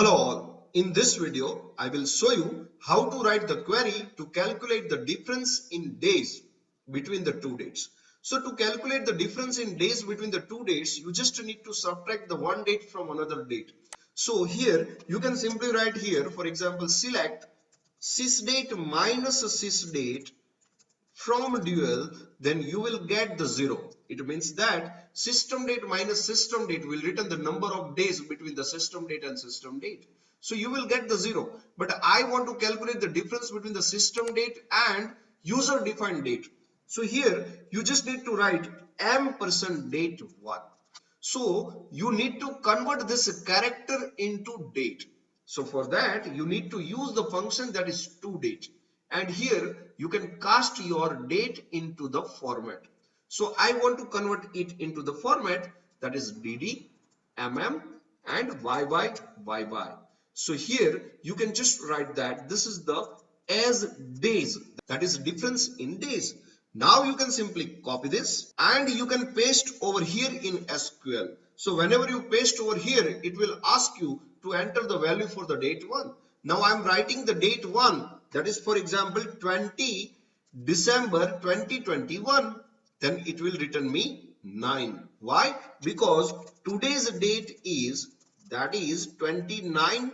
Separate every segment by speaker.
Speaker 1: Hello all. In this video, I will show you how to write the query to calculate the difference in days between the two dates. So to calculate the difference in days between the two dates, you just need to subtract the one date from another date. So here you can simply write here, for example, select sysdate minus sysdate from dual, then you will get the 0. It means that system date minus system date will return the number of days between the system date and system date. So you will get the 0. But I want to calculate the difference between the system date and user defined date. So here you just need to write ampersand date 1. So you need to convert this character into date. So for that you need to use the function that is toDate. And here you can cast your date into the format. So I want to convert it into the format that is dd, mm and yy. So here you can just write that this is the as days, that is difference in days. Now you can simply copy this and you can paste over here in SQL. So whenever you paste over here, it will ask you to enter the value for the date 1. Now I am writing the date 1, that is for example 20 December 2021. Then it will return me 9. Why? Because today's date is, that is 29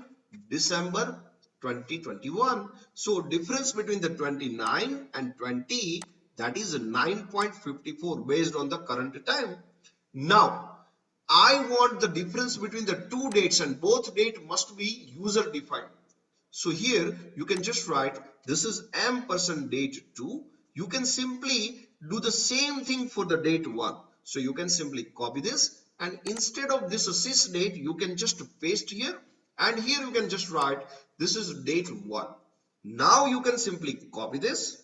Speaker 1: December 2021. So difference between the 29 and 20, that is 9.54 based on the current time. Now I want the difference between the two dates, and both date must be user defined. So here you can just write this is ampersand date 2. You can simply do the same thing for the date 1. So you can simply copy this, and instead of this sys date you can just paste here, and here you can just write this is date 1. Now you can simply copy this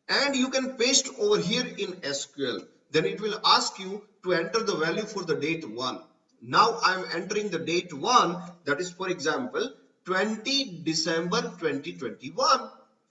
Speaker 1: and you can paste over here in SQL. Then it will ask you to enter the value for the date 1. Now I am entering the date 1, that is for example 20 December 2021,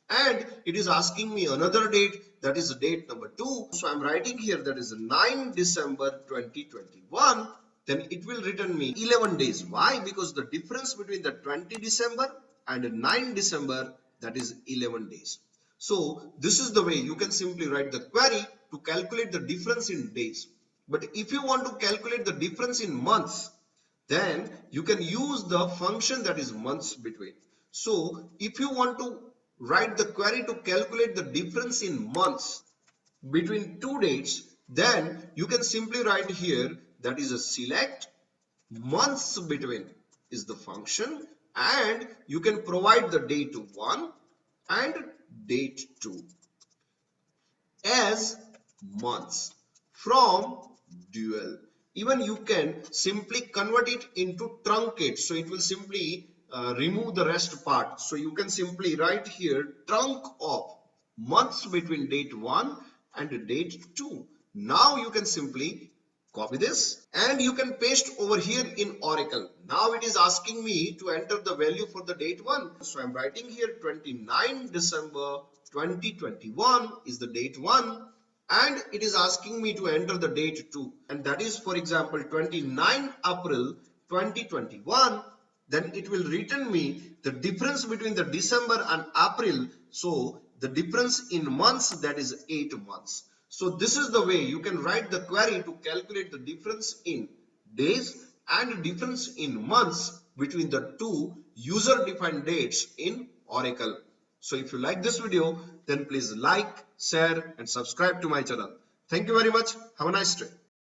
Speaker 1: and it is asking me another date, that is date number 2. So I am writing here that is 9 December 2021. Then it will return me 11 days. Why? Because the difference between the 20 December and 9 December, that is 11 days. So this is the way you can simply write the query to calculate the difference in days. But if you want to calculate the difference in months, then you can use the function that is months between. So if you want to write the query to calculate the difference in months between two dates, then you can simply write here that is a select months between is the function, and you can provide the date 1 and date 2 as months from dual. Even you can simply convert it into truncate, so it will simply remove the rest part. So you can simply write here trunk of months between date 1 and date 2. Now you can simply copy this and you can paste over here in Oracle. Now it is asking me to enter the value for the date 1. So I'm writing here 29 December 2021 is the date 1, and it is asking me to enter the date 2, and that is for example 29 April 2021. Then it will return me the difference between the December and April. So the difference in months, that is 8 months. So this is the way you can write the query to calculate the difference in days and difference in months between the two user defined dates in Oracle. So if you like this video, then please like, share and subscribe to my channel. Thank you very much. Have a nice day.